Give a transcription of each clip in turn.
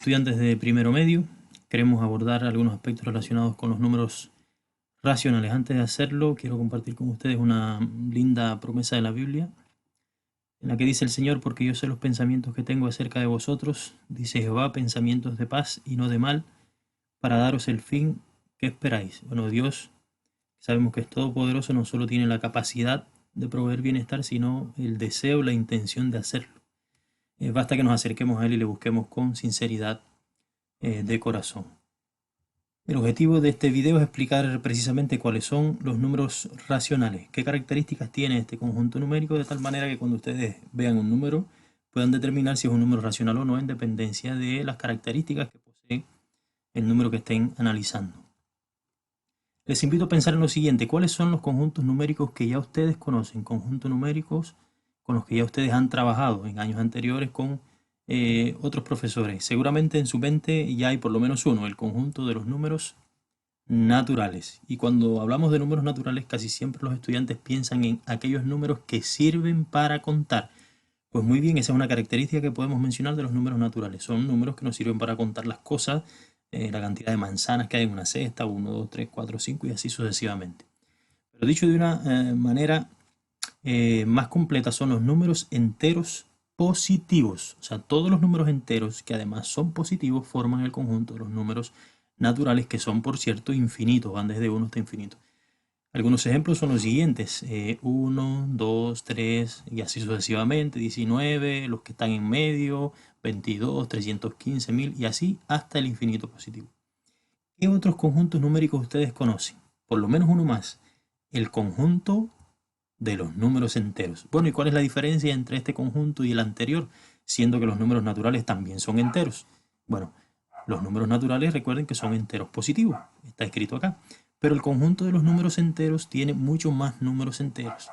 Estudiantes de primero medio, queremos abordar algunos aspectos relacionados con los números racionales. Antes de hacerlo, quiero compartir con ustedes una linda promesa de la Biblia, en la que dice el Señor: porque yo sé los pensamientos que tengo acerca de vosotros, dice Jehová, pensamientos de paz y no de mal, para daros el fin que esperáis. Bueno, Dios, sabemos que es todopoderoso, no solo tiene la capacidad de proveer bienestar, sino el deseo, la intención de hacerlo. Basta que nos acerquemos a Él y le busquemos con sinceridad de corazón. El objetivo de este video es explicar precisamente cuáles son los números racionales, qué características tiene este conjunto numérico, de tal manera que cuando ustedes vean un número puedan determinar si es un número racional o no en dependencia de las características que posee el número que estén analizando. Les invito a pensar en lo siguiente: ¿cuáles son los conjuntos numéricos que ya ustedes conocen? Conjuntos numéricos con los que ya ustedes han trabajado en años anteriores con otros profesores. Seguramente en su mente ya hay por lo menos uno, el conjunto de los números naturales. Y cuando hablamos de números naturales, casi siempre los estudiantes piensan en aquellos números que sirven para contar. Pues muy bien, esa es una característica que podemos mencionar de los números naturales. Son números que nos sirven para contar las cosas, la cantidad de manzanas que hay en una cesta, 1, 2, 3, 4, 5 y así sucesivamente. Pero dicho de una manera más completa, son los números enteros positivos. O sea, todos los números enteros que además son positivos forman el conjunto de los números naturales, que son, por cierto, infinitos, van desde 1 hasta infinito. Algunos ejemplos son los siguientes: 1, 2, 3 y así sucesivamente, 19, los que están en medio, 22, 315, 1000 y así hasta el infinito positivo. ¿Qué otros conjuntos numéricos ustedes conocen? Por lo menos uno más: el conjunto de los números enteros. Bueno, ¿y cuál es la diferencia entre este conjunto y el anterior? Siendo que los números naturales también son enteros. Bueno, los números naturales, recuerden que son enteros positivos, está escrito acá. Pero el conjunto de los números enteros tiene muchos más números enteros.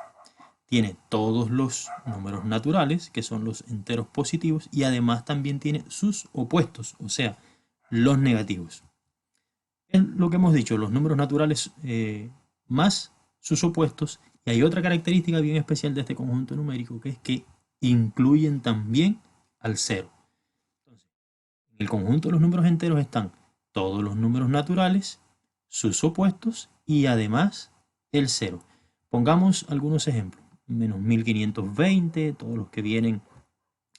Tiene todos los números naturales, que son los enteros positivos, y además también tiene sus opuestos, o sea, los negativos. Es lo que hemos dicho, los números naturales más sus opuestos. Y hay otra característica bien especial de este conjunto numérico, que es que incluyen también al cero. Entonces, en el conjunto de los números enteros están todos los números naturales, sus opuestos y además el cero. Pongamos algunos ejemplos: menos 1520, todos los que vienen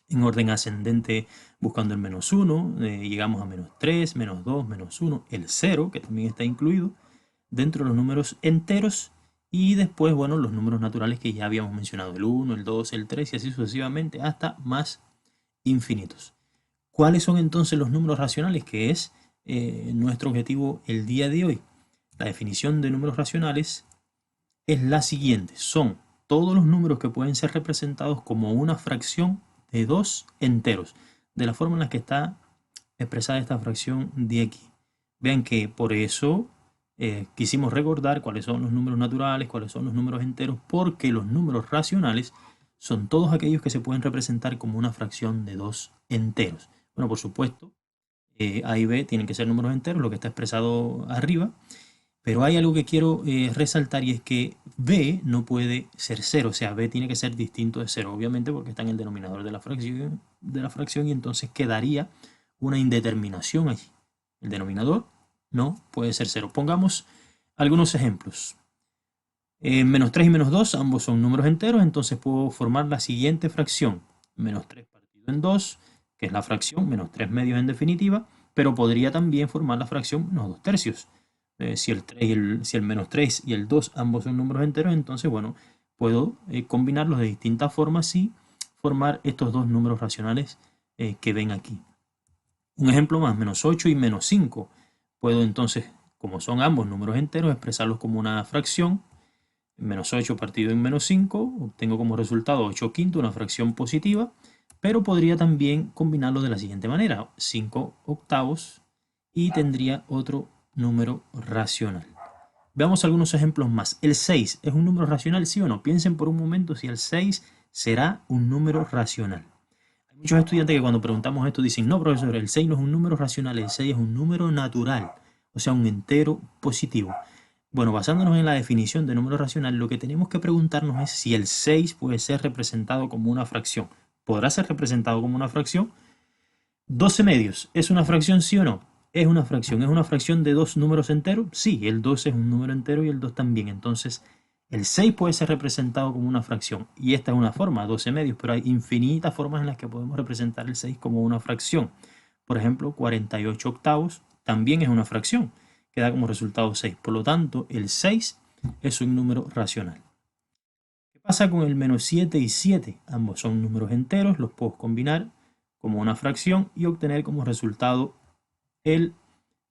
en orden ascendente buscando el menos 1, llegamos a menos 3, menos 2, menos 1, el 0, que también está incluido dentro de los números enteros, y después, bueno, los números naturales que ya habíamos mencionado, el 1, el 2, el 3 y así sucesivamente hasta más infinitos. ¿Cuáles son entonces los números racionales? Que es nuestro objetivo el día de hoy. La definición de números racionales es la siguiente: son todos los números que pueden ser representados como una fracción de dos enteros, de la forma en la que está expresada esta fracción de aquí. Vean que por eso quisimos recordar cuáles son los números naturales, cuáles son los números enteros, porque los números racionales son todos aquellos que se pueden representar como una fracción de dos enteros. Bueno, por supuesto, A y B tienen que ser números enteros, lo que está expresado arriba, pero hay algo que quiero resaltar, y es que B no puede ser 0, o sea, B tiene que ser distinto de 0, obviamente porque está en el denominador de la fracción y entonces quedaría una indeterminación allí. El denominador no puede ser 0. Pongamos algunos ejemplos. Menos 3 y menos 2, ambos son números enteros, entonces puedo formar la siguiente fracción: menos 3 partido en 2, que es la fracción menos 3 medios en definitiva, pero podría también formar la fracción menos 2 tercios. Si el menos 3 y el 2 ambos son números enteros, entonces, bueno, puedo combinarlos de distintas formas y formar estos dos números racionales que ven aquí. Un ejemplo más: menos 8 y menos 5. Puedo entonces, como son ambos números enteros, expresarlos como una fracción. Menos 8 partido en menos 5, obtengo como resultado 8 quintos, una fracción positiva, pero podría también combinarlo de la siguiente manera: 5 octavos, y tendría otro número racional. Veamos algunos ejemplos más. ¿El 6 es un número racional, sí o no? Piensen por un momento si el 6 será un número racional. Hay muchos estudiantes que cuando preguntamos esto dicen: no, profesor, el 6 no es un número racional, el 6 es un número natural, o sea, un entero positivo. Bueno, basándonos en la definición de número racional, lo que tenemos que preguntarnos es si el 6 puede ser representado como una fracción. ¿Podrá ser representado como una fracción? 12 medios, ¿es una fracción sí o no? Es una fracción. ¿Es una fracción de dos números enteros? Sí, el 12 es un número entero y el 2 también. Entonces, el 6 puede ser representado como una fracción. Y esta es una forma, 12 medios, pero hay infinitas formas en las que podemos representar el 6 como una fracción. Por ejemplo, 48 octavos también es una fracción, que da como resultado 6. Por lo tanto, el 6 es un número racional. ¿Qué pasa con el menos 7 y 7? Ambos son números enteros, los puedo combinar como una fracción y obtener como resultado el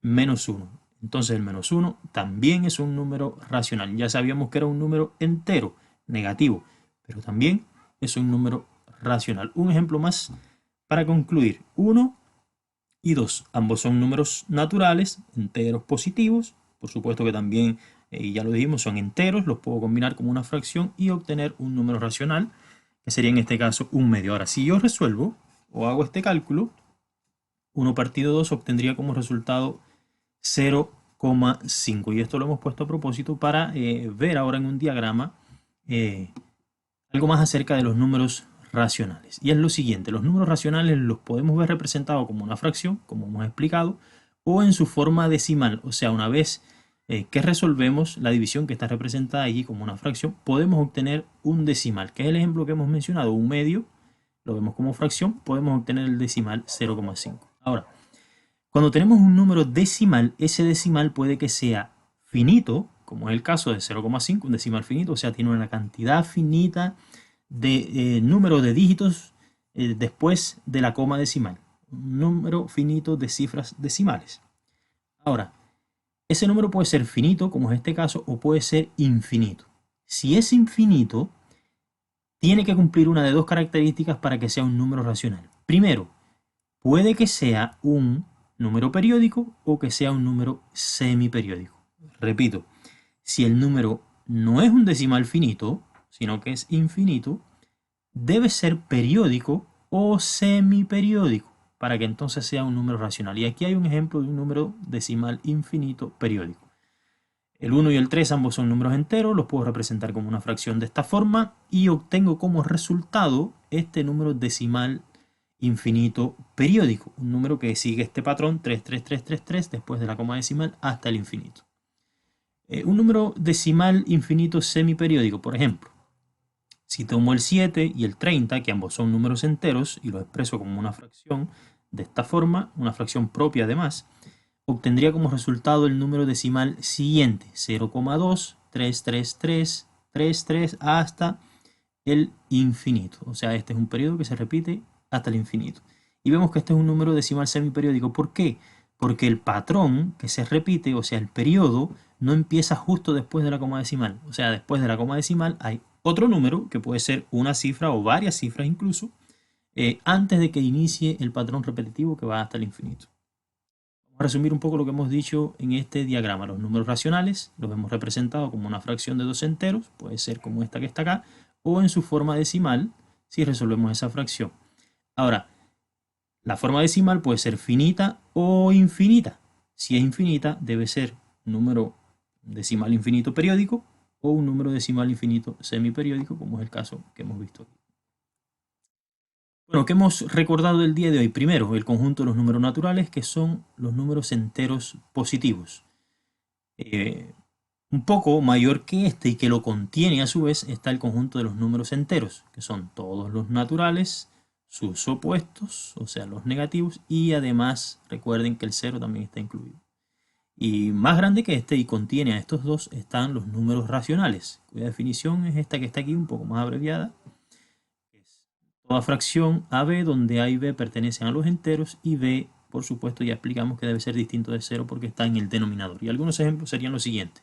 menos 1. Entonces el menos 1 también es un número racional. Ya sabíamos que era un número entero, negativo, pero también es un número racional. Un ejemplo más para concluir. 1 y 2. Ambos son números naturales, enteros positivos. Por supuesto que también, ya lo dijimos, son enteros. Los puedo combinar como una fracción y obtener un número racional, que sería en este caso un medio. Ahora, si yo resuelvo o hago este cálculo, 1 partido 2 obtendría como resultado 0,5. Y esto lo hemos puesto a propósito para ver ahora en un diagrama algo más acerca de los números racionales. Y es lo siguiente, los números racionales los podemos ver representados como una fracción, como hemos explicado, o en su forma decimal. O sea, una vez que resolvemos la división que está representada allí como una fracción, podemos obtener un decimal, que es el ejemplo que hemos mencionado, un medio, lo vemos como fracción, podemos obtener el decimal 0,5. Ahora, cuando tenemos un número decimal, ese decimal puede que sea finito, como es el caso de 0,5, un decimal finito, o sea, tiene una cantidad finita de número de dígitos después de la coma decimal. Un número finito de cifras decimales. Ahora, ese número puede ser finito, como es este caso, o puede ser infinito. Si es infinito, tiene que cumplir una de dos características para que sea un número racional. Primero, puede que sea un número periódico o que sea un número semiperiódico. Repito, si el número no es un decimal finito, sino que es infinito, debe ser periódico o semiperiódico para que entonces sea un número racional. Y aquí hay un ejemplo de un número decimal infinito periódico. El 1 y el 3 ambos son números enteros, los puedo representar como una fracción de esta forma y obtengo como resultado este número decimal infinito periódico, un número que sigue este patrón 33333 después de la coma decimal hasta el infinito. Un número decimal infinito semiperiódico, por ejemplo, si tomo el 7 y el 30, que ambos son números enteros, y los expreso como una fracción de esta forma, una fracción propia además, obtendría como resultado el número decimal siguiente, 0,23333 hasta el infinito. O sea, este es un periodo que se repite hasta el infinito. Y vemos que este es un número decimal semiperiódico. ¿Por qué? Porque el patrón que se repite, o sea, el periodo, no empieza justo después de la coma decimal. O sea, después de la coma decimal hay otro número, que puede ser una cifra o varias cifras incluso, antes de que inicie el patrón repetitivo que va hasta el infinito. Vamos a resumir un poco lo que hemos dicho en este diagrama. Los números racionales los hemos representado como una fracción de dos enteros, puede ser como esta que está acá, o en su forma decimal si resolvemos esa fracción. Ahora, la forma decimal puede ser finita o infinita. Si es infinita, debe ser un número decimal infinito periódico o un número decimal infinito semiperiódico, como es el caso que hemos visto aquí. Bueno, ¿qué hemos recordado del día de hoy? Primero, el conjunto de los números naturales, que son los números enteros positivos. Un poco mayor que este y que lo contiene a su vez está el conjunto de los números enteros, que son todos los naturales, sus opuestos, o sea, los negativos, y además recuerden que el cero también está incluido. Y más grande que este y contiene a estos dos están los números racionales, cuya definición es esta que está aquí un poco más abreviada. Es toda fracción AB donde A y B pertenecen a los enteros y B, por supuesto, ya explicamos que debe ser distinto de cero porque está en el denominador. Y algunos ejemplos serían los siguientes.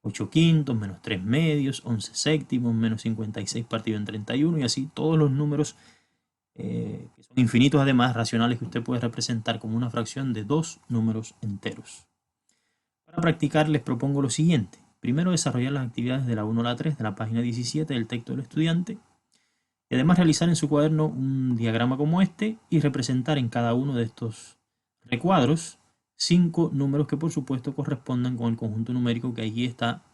8 quintos, menos 3 medios, 11 séptimos, menos 56 partido en 31 y así todos los números que son infinitos además, racionales, que usted puede representar como una fracción de dos números enteros. Para practicar les propongo lo siguiente. Primero desarrollar las actividades de la 1 a la 3 de la página 17 del texto del estudiante y además realizar en su cuaderno un diagrama como este y representar en cada uno de estos recuadros 5 números que por supuesto correspondan con el conjunto numérico que allí está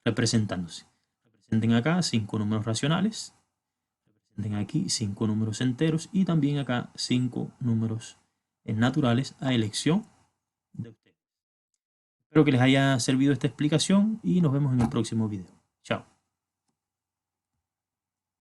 representándose. Representen acá 5 números racionales, representen aquí 5 números enteros y también acá 5 números naturales a elección de ustedes. Espero que les haya servido esta explicación y nos vemos en el próximo video. Chao.